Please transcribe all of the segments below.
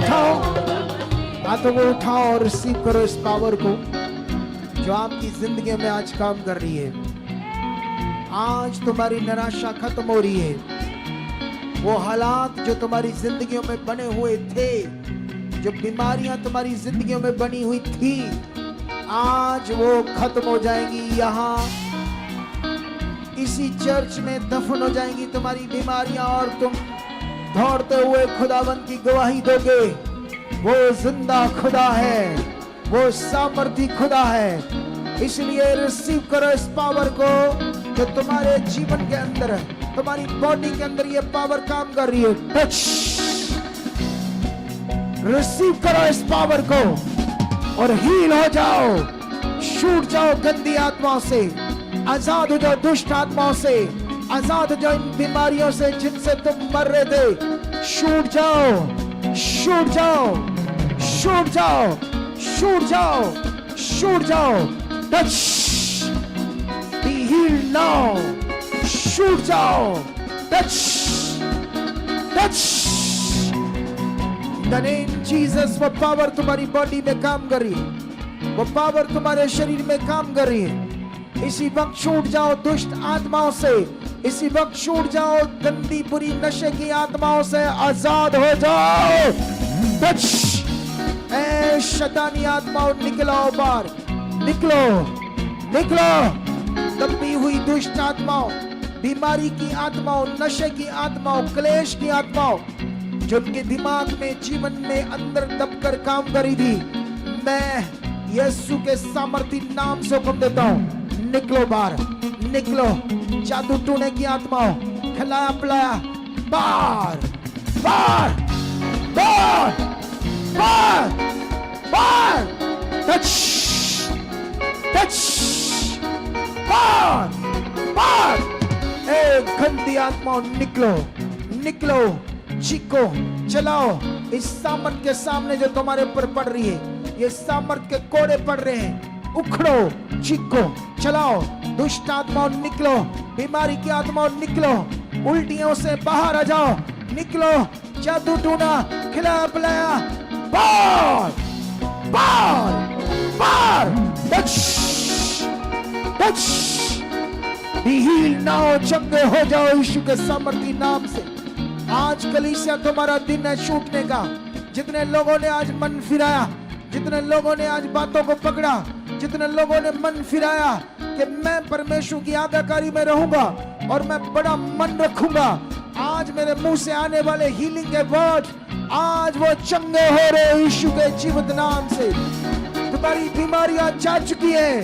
उठाओ, हाथों को उठाओ और रिसीव करो इस पावर को जो आपकी जिंदगी में आज काम कर रही है। आज तुम्हारी निराशा खत्म हो रही है। वो हालात जो तुम्हारी जिंदगियों में बने हुए थे, जो बीमारियां तुम्हारी जिंदगियों में बनी हुई थी, आज वो खत्म हो जाएंगी। यहाँ इसी चर्च में दफन हो जाएंगी तुम्हारी बीमारियां और तुम दौड़ते हुए खुदावंद की गवाही दोगे। वो जिंदा खुदा है, वो सामर्थी खुदा है। इसलिए रिसीव करो इस पावर को जो तुम्हारे जीवन के अंदर है, तुम्हारी बॉडी के अंदर ये पावर काम कर रही है। टच, रिसीव करो इस पावर को और हील हो जाओ, छूट जाओ गंदी आत्माओं से, आजाद हो जाओ दुष्ट आत्माओं से, आजाद हो जाओ इन बीमारियों से जिनसे तुम मर रहे थे। छूट जाओ, छूट जाओ, छूट जाओ, छूट जाओ, छूट जाओ। टच, बी हील्ड नाउ, छूट जाओ। Touch, touch, the name Jesus. वो पावर तुम्हारी बॉडी में काम कर रही है, वो पावर तुम्हारे शरीर में काम कर रही है। इसी वक्त छूट जाओ दुष्ट आत्माओं से, इसी वक्त छूट जाओ गंदी बुरी नशे की आत्माओं से, आजाद हो जाओ। टच, ऐ शैतानी आत्माओं निकलो बाहर, निकलो, निकलो। दबी हुई दुष्ट आत्माओं, बीमारी की आत्माओं, नशे की आत्माओं, क्लेश की आत्माओं जो उनके दिमाग में, जीवन में अंदर दबकर काम करी थी, मैं यीशु के सामर्थी नाम से हुक्म देता हूं, निकलो बाहर, निकलो। जादू टूने की आत्माओं, खिलाया पिलाया, बाहर, बाहर, बाहर, बाहर, बाहर। टच, टच, बाहर, बाहर। ए गंदी आत्माओं निकलो, निकलो, चीखो, चलाओ। इस सामर्थ के सामने जो तुम्हारे ऊपर पड़ रही है, ये सामर्थ के कोड़े पड़ रहे हैं, उखड़ो, चीखो, चलाओ। दुष्ट आत्माओं निकलो, बीमारी की आत्माओं निकलो, उल्टियों से बाहर आ जाओ, निकलो। जादू टूना, खिलाया पिलाया, बाहर, बाहर, बाहर। Touch, touch, be healed now. चंगे हो जाओ यीशु के सामर्थी नाम से। आज कलीसिया तुम्हारा दिन है छूटने का। जितने लोगों ने आज मन फिराया, जितने लोगों ने आज बातों को पकड़ा, जितने लोगों ने मन फिराया कि मैं परमेश्वर की आज्ञाकारी में रहूंगा और मैं बड़ा मन रखूंगा, आज मेरे मुंह से आने वाले हीलिंग के वर्ड आज वो चंगे हो रहे यीशु के जीवित नाम से। तुम्हारी बीमारियां जा चुकी है,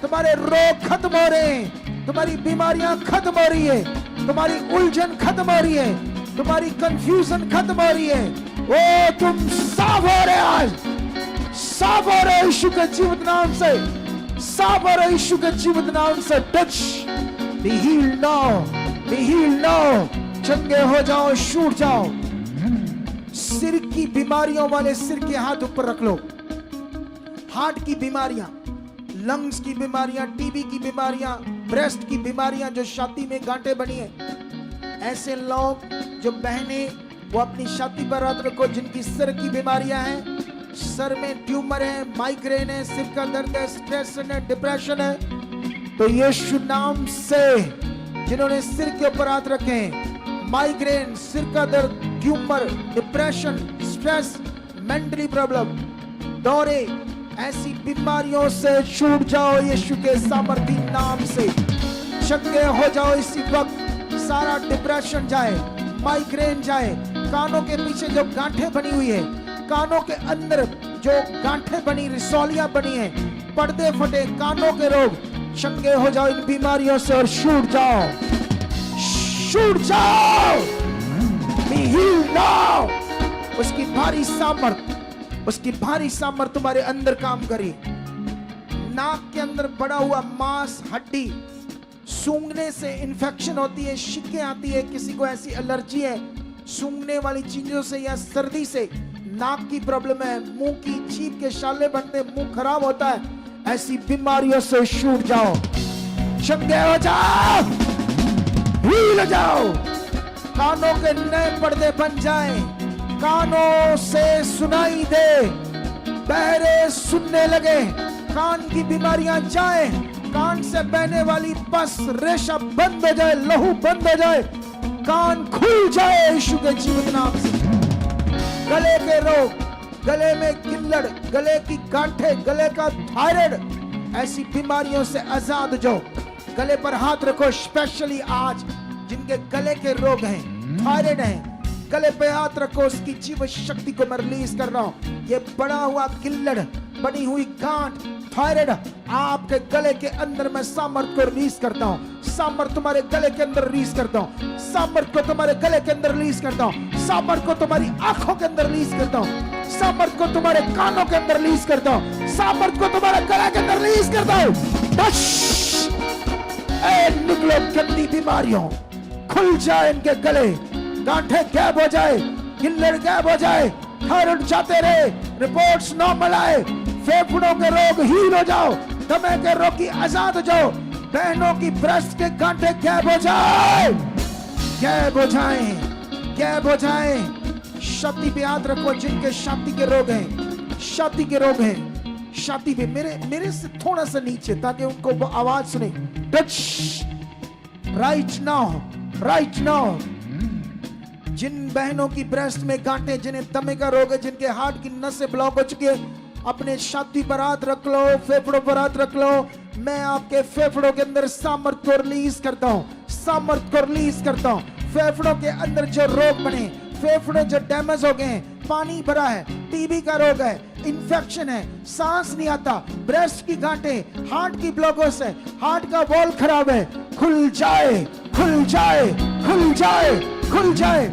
तुम्हारे रोग खत्म हो रहे हैं, तुम्हारी बीमारियां खत्म हो रही है, तुम्हारी उलझन खत्म हो रही है, तुम्हारी कंफ्यूजन खत्म हो रही है। ओ तुम साफ हो रहे, आज साफ हो रहे यीशु के जीवित नाम से, साफ हो रहे यीशु के जीवित नाम से। Touch, be healed now, be healed now. चंगे हो जाओ, छूट जाओ। सिर की बीमारियों वाले सिर के हाथ ऊपर रख लो। हार्ट की बीमारियां, लंग्स की बीमारियां, टीबी की बीमारियां, ब्रेस्ट की बीमारियां, जो छाती में गांठें बनी है, ऐसे लोग जो बहने वो अपनी छाती पर हाथ रखो जिनकी सिर की बीमारियां हैं, सर में ट्यूमर है, माइग्रेन है, सिर का दर्द है, स्ट्रेस है, डिप्रेशन है, तो यीशु नाम से जिन्होंने सिर के ऊपर हाथ रखे हैं, माइग्रेन, सिर का दर्द, tumour, depression, stress, mentally problem, दौरे, ऐसी बीमारियों से छूट जाओ यीशु के सामर्थी नाम से। चंगे हो जाओ इसी वक्त। सारा डिप्रेशन जाए, माइग्रेन जाए, कानों के पीछे जो गांठें बनी हुई है, कानों के अंदर जो गांठें बनी, रिसौलियां बनी है, पर्दे फटे, कानों के रोग, चंगे हो जाओ इन बीमारियों से और छूट जाओ, छूट जाओ। Be healed now। उसकी भारी सामर्थ, उसकी भारी सामर्थ तुम्हारे अंदर काम करे। नाक के अंदर बड़ा हुआ मांस, हड्डी, सूंघने से इन्फेक्शन होती है, शिकें आती है, किसी को ऐसी एलर्जी है सूंघने वाली चीजों से या सर्दी से, नाक की प्रॉब्लम है, मुंह की छींक के छाले बनते, मुंह खराब होता है, ऐसी बीमारियों से छूट जाओ, चंगे हो जाओ, हील हो जाओ। कानों के नए पर्दे बन जाएं, कानों से सुनाई दे, बहरे सुनने लगे, कान की बीमारियां जाए, कान से बहने वाली पस रेशा बंद हो जाए, लहू बंद हो जाए, कान खुल जाए यीशु के जीवित नाम से। गले के रोग, गले में किल्लड़, गले की गांठें, गले का थायराइड, ऐसी बीमारियों से आजाद हो जाओ। गले पर हाथ रखो, स्पेशली आज जिनके गले के रोग हैं, थायराइड है, गले पे हाथ रखो, उसकी जीव शक्ति को मैं रिलीज कर रहा हूं। ये बड़ा हुआ किल्लड़, बनी हुई गांठ, थायराइड, आपके गले के अंदर मैं सामर्थ को रिलीज करता हूं। सामर्थ तुम्हारे गले के अंदर रिलीज करता हूं, सामर्थ को तुम्हारे गले के अंदर रिलीज करता हूं, सामर्थ को तुम्हारी आंखों के अंदर रिलीज करता हूं, सामर्थ को तुम्हारे कानों के अंदर रिलीज करता हूं, सामर्थ को तुम्हारे गले के अंदर रिलीज करता हूं। निकलो गंदी बीमारियों, खुल जाए इनके गले, गांठें गैब हो जाए, किल्लड़ गैब हो जाए, थायराइड जाते रहे, रिपोर्ट्स नॉर्मल आए, फेफड़ों के रोग हील हो जाओ, दमे के रोग की आजाद हो जाओ, बहनों की ब्रेस्ट के गांठें गैब हो जाए, गैब हो जाए, गैब हो जाए। छाती पे हाथ रखो जिनके छाती के रोग हैं, छाती के रोग हैं, छाती पे मेरे से थोड़ा सा नीचे, ताकि उनको वो आवाज सुने। Touch right now, right now. जिन बहनों की ब्रेस्ट में गांठें, जिन्हें दमे का रोग है, जिनके हार्ट की नसें ब्लॉक हो चुकी है, अपने छाती पर हाथ रख लो, फेफड़ों पर हाथ रख लो। मैं आपके फेफड़ों के अंदर सामर्थ को रिलीज करता हूं, सामर्थ को रिलीज करता हूं। फेफड़ों के अंदर जो रोग बने, फेफड़े जो डैमेज हो गए, पानी भरा है, टीबी का रोग है, इन्फेक्शन है, सांस नहीं आता, ब्रेस्ट की गांठें, हार्ट की ब्लॉकेज है, हार्ट का वॉल खराब है, खुल जाए, खुल जाए, खुल जाए, खुल जाए।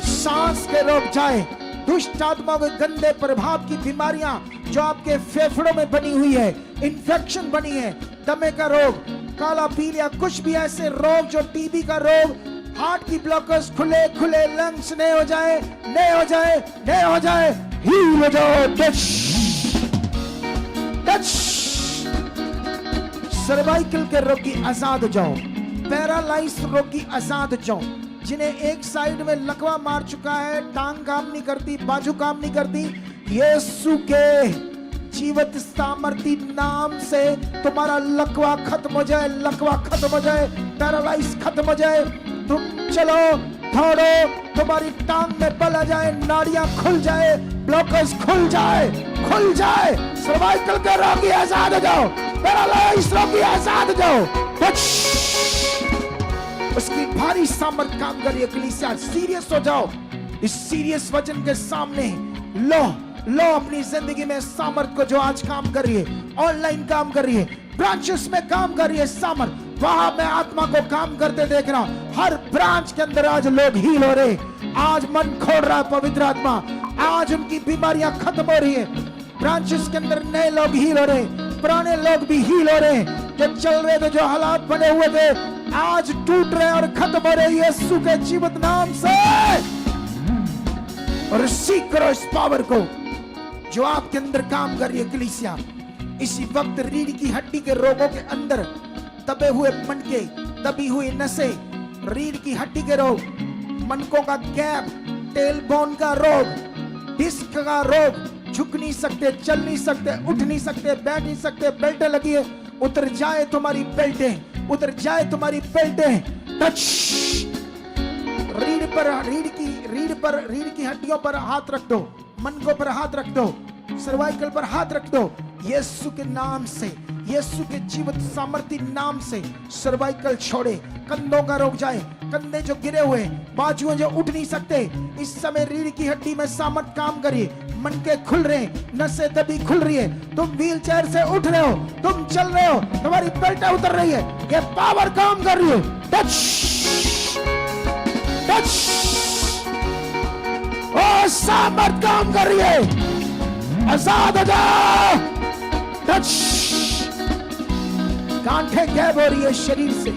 सांस के रोग जाए, दुष्ट आत्मा के गंदे प्रभाव की बीमारियां जो आपके फेफड़ों में बनी हुई है, इन्फेक्शन बनी है, दमे का रोग, काला पीलिया, कुछ भी ऐसे रोग जो टीबी का रोग, हार्ट की ब्लॉकर्स, खुले खुले लंग्स नए हो जाए, नए हो जाए, नए हो जाए, हील हो जाओ। Touch touch. सर्वाइकल के रोग की आजाद हो जाओ, पैरालाइज रोग की आजाद हो जाओ। जिन्हें एक साइड में लकवा मार चुका है, टांग काम नहीं करती, बाजू काम नहीं करती, यीशु के जीवित सामर्थी नाम से तुम्हारा लकवा खत्म हो जाए, लकवा खत्म हो जाए, पैरालाइज खत्म हो जाए। तुम चलो, दौड़ो, तुम्हारी टांग में बल आ जाए, नाड़ियां खुल जाए, ब्लॉकर्स खुल जाए, खुल जाए। सर्वाइकल के रोगी आजाद हो जाओ, पैरालाइज रोगी आजाद हो जाओ। उसकी भारी सामर्थ काम करिए। कलीसिया सीरियस हो जाओ, इस सीरियस वचन के सामने लो, लो अपनी जिंदगी में सामर्थ को, जो आज काम कर रही है, ऑनलाइन काम कर रही है, ब्रांचेस में काम कर रही है सामर्थ, वहां मैं आत्मा को काम करते देख रहा हूं। हर ब्रांच के अंदर आज लोग हील हो रहे, आज मन खोल रहा है पवित्र आत्मा, आज उनकी बीमारियां खत्म हो रही है। ब्रांचेस के अंदर नए लोग हील हो रहे, पुराने लोग भी हील हो रहे, जो चल रहे थे, जो हालात बने हुए थे, आज टूट रहे और खत्म हो रहे यीशु के जीवित नाम से। और रिसीव करो इस पावर को जो आपके अंदर काम कर रही है। कलीसिया इसी वक्त रीढ़ की हड्डी के रोगों के अंदर दबे हुए मनके, दबी हुई नसें, रीढ़ की हड्डी के रोग, मनकों का गैप, टेल बोन का रोग, डिस्क का रोग, झुक नहीं सकते, चल नहीं सकते, उठ नहीं सकते, बैठ नहीं सकते, बेल्टें लगी है, उतर जाए तुम्हारी बेल्टें, उतर जाए तुम्हारी बेल्टें। टच। रीढ़ की हड्डियों पर हाथ रख दो, मनकों पर हाथ रख दो, सर्वाइकल पर हाथ रख दो। यीशु के नाम से, यीशु के जीवित सामर्थी नाम से सर्वाइकल छोड़े, कंधों का रोग जाए, कंधे जो गिरे हुए, बाजुएं जो उठ नहीं सकते, इस समय रीढ़ की हड्डी में सामर्थ काम करिए, मन के खुल रहे, नसें दबी खुल रही है, तुम व्हील चेयर से उठ रहे हो, तुम चल रहे हो, तुम्हारी बेल्टें उतर रही है, ये पावर काम कर रही है। Touch touch. ओ सामर्थ काम कर रही है, आजाद हो जाओ। टच। गांठें गैब हो रही है शरीर से,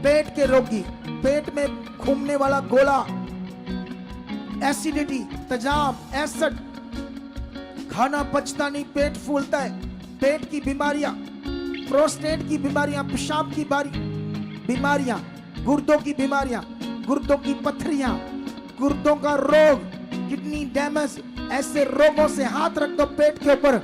पेट के रोगी, पेट में घूमने वाला गोला, एसिडिटी, तेजाब, एसिड, खाना पचता नहीं, पेट फूलता है, पेट की बीमारियां, प्रोस्टेट की बीमारियां, पेशाब की बीमारियां, गुर्दों की बीमारियां, गुर्दों की पथरियां, गुर्दों का रोग, किडनी डैमेज, ऐसे रोगों से हाथ रख दो पेट के ऊपर।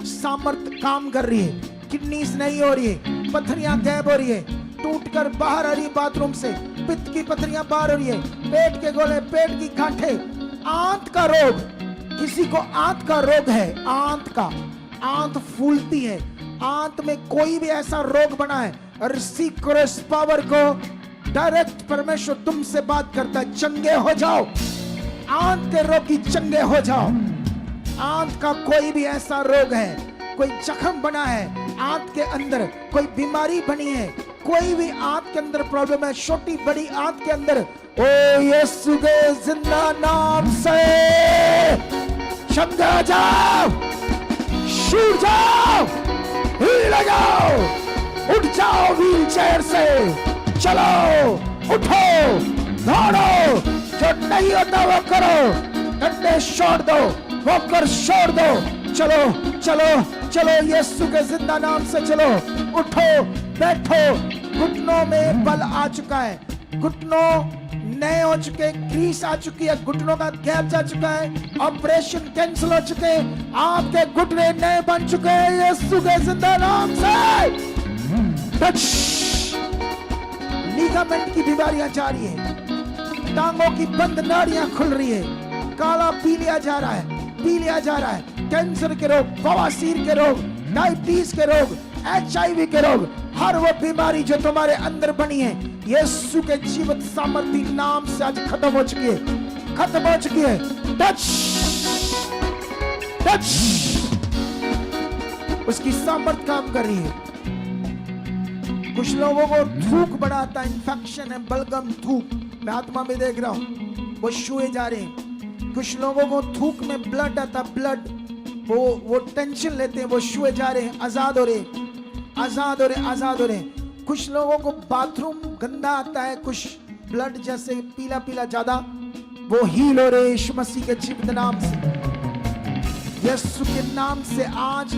सामर्थ काम कर रही है, किडनीज नहीं हो रही है, पथरियां गैब हो रही है, टूटकर बाहर आ रही बाथरूम से, पित्त की पथरियां बाहर हो रही है, पेट के गोले, पेट की गांठें, आंत का रोग, किसी को आंत का रोग है, आंत का, आंत फूलती है, आंत में कोई भी ऐसा रोग बना है, रिसीव करो इस पावर को। डायरेक्ट परमेश्वर तुमसे बात करता है, चंगे हो जाओ, आंत के रोग की चंगे हो जाओ। आंत का कोई भी ऐसा रोग है, कोई जख्म बना है आंत के अंदर, कोई बीमारी बनी है, कोई भी आंत के अंदर प्रॉब्लम है, छोटी बड़ी आंत के अंदर, ओ यीशु के जिंदा नाम से चंगे हो जाओ, छूट जाओ, हिल जाओ, उठ जाओ व्हील चेयर से, चलो, उठो, दौड़ो, जो नहीं होता वो करो, डंडे छोड़ दो, वो कर छोड़ दो, चलो चलो चलो, यीशु के जिंदा नाम से चलो, उठो, बैठो। घुटनों में बल आ चुका है, घुटनों नए हो चुके, ग्रीस आ चुकी है, घुटनों का गैप जा चुका है, ऑपरेशन कैंसिल हो चुके, आपके घुटने नए बन चुके हैं यीशु के जिंदा नाम से। टच, लिगामेंट की बीमारियां जा रही है, टांगों की बंद नाड़ियां खुल रही है, काला पी लिया जा रहा है, पी लिया जा रहा है, कैंसर के रोग, बवासीर के रोग, डायबिटीज के रोग, HIV के रोग, हर वो बीमारी जो तुम्हारे अंदर बनी है, यीशु के जीवित सामर्थी नाम से आज खत्म हो चुकी है, खत्म हो चुकी है। टच, टच, उसकी सामर्थ काम कर रही है। कुछ लोगों को थूक बढ़ाता है, इंफेक्शन है, बलगम थूक, मैं आत्मा में देख रहा हूं, वो छुए जा रहे हैं। कुछ लोगों को थूक में ब्लड आता, ब्लड, वो टेंशन लेते हैं, वो छुए जा रहे हैं, आजाद हो रहे, आजाद हो रहे, आजाद हो रहे। कुछ लोगों को बाथरूम गंदा आता है, कुछ ब्लड जैसे पीला पीला ज्यादा, वो हील हो रहे यीशु मसीह के जीवित नाम से, यीशु के नाम से। आज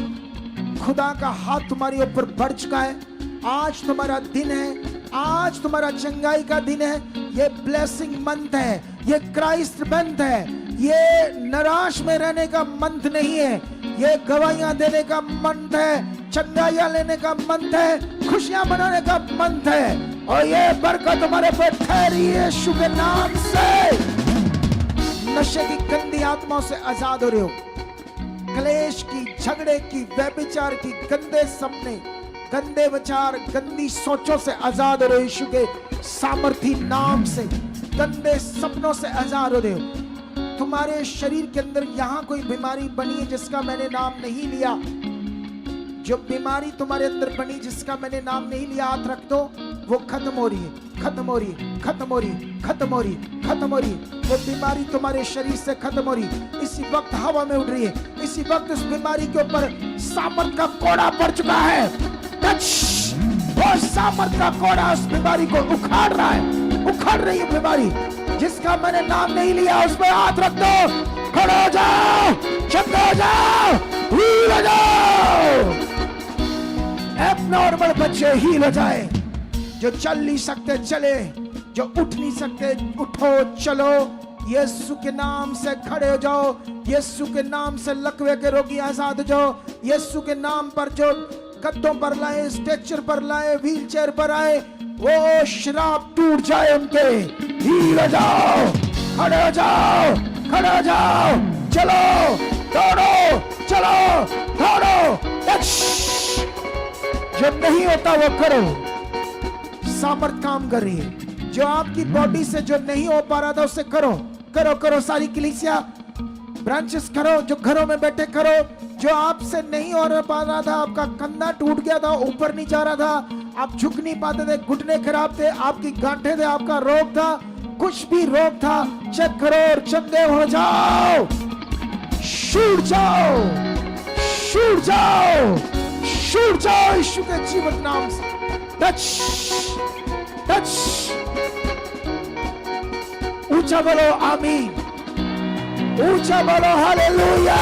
खुदा का हाथ तुम्हारे ऊपर बढ़ चुका है, आज तुम्हारा दिन है, आज तुम्हारा चंगाई का दिन है, ये ब्लेसिंग मंथ है, ये क्राइस्ट मंथ है, ये निराश में रहने का मंथ नहीं है, ये गवाहियां देने का मंथ है, चंगाइयां लेने का मंथ है, खुशियां मनाने का मंथ है, और ये बरकत तुम्हारे पर ठहरी है यीशु के नाम से। नशे की गंदी आत्माओं से आजाद हो रहे हो, क्लेश की, झगड़े की, व्यभिचार की, गंदे सपने, गंदे विचार, गंदी सोचों से आजाद हो रहे हो यीशु के सामर्थी नाम से। गंदे सपनों से आजाद हो रहे हो। तुम्हारे शरीर के अंदर यहाँ कोई बीमारी बनी है जिसका मैंने नाम नहीं लिया, जो बीमारी तुम्हारे अंदर बनी जिसका मैंने नाम नहीं लिया, हाथ रख दो, वो खत्म हो रही है, खत्म हो रही है, खत्म हो रही है, खत्म हो रही है, खत्म हो रही है। वो बीमारी तुम्हारे शरीर से खत्म हो रही है, इसी वक्त हवा में उड़ रही है, इसी वक्त उस बीमारी के ऊपर सामर्थ का कोड़ा पड़ चुका है। टच, वो सामर्थ का कोड़ा उस बीमारी को उखाड़ रहा है, उखाड़ रही है बीमारी जिसका मैंने नाम नहीं लिया, उस पर हाथ रख दो, खड़े हो जाओ, चंगे हो जाओ, हील हो जाओ। एबनॉर्मल बच्चे हील हो जाए, जो चल नहीं सकते चले, जो उठ नहीं सकते उठो, चलो, यीशु के नाम से खड़े हो जाओ, यीशु के नाम से लकवे के रोगी आजाद हो जाओ, यीशु के नाम पर जो गद्दों पर लाए, स्ट्रेचर पर लाए, व्हील चेयर पर आए, वो शराब टूट जाए उनके, हील हो जाओ, खड़े हो जाओ, खड़े हो जाओ, चलो, दौड़ो, चलो, दौड़ो। जो नहीं होता वो करो, सामर्थ काम कर रही है, जो आपकी बॉडी से जो नहीं हो पा रहा था उसे करो, करो, करो, सारी कलीसिया ब्रांचेस करो, जो घरों में बैठे करो, जो आपसे नहीं हो पा रहा था, आपका कंधा टूट गया था, ऊपर नहीं जा रहा था, आप झुक नहीं पाते थे, घुटने खराब थे, आपकी गांठें थे, आपका रोग था, कुछ भी रोग था, चेक करो और चंगे हो जाओ, छूट जाओ, छूट जाओ, छूट जाओ यीशु के जीवित नाम से। टच, टच, ऊंचा बोलो आमीन, ऊंचा बोलो हालेलुया।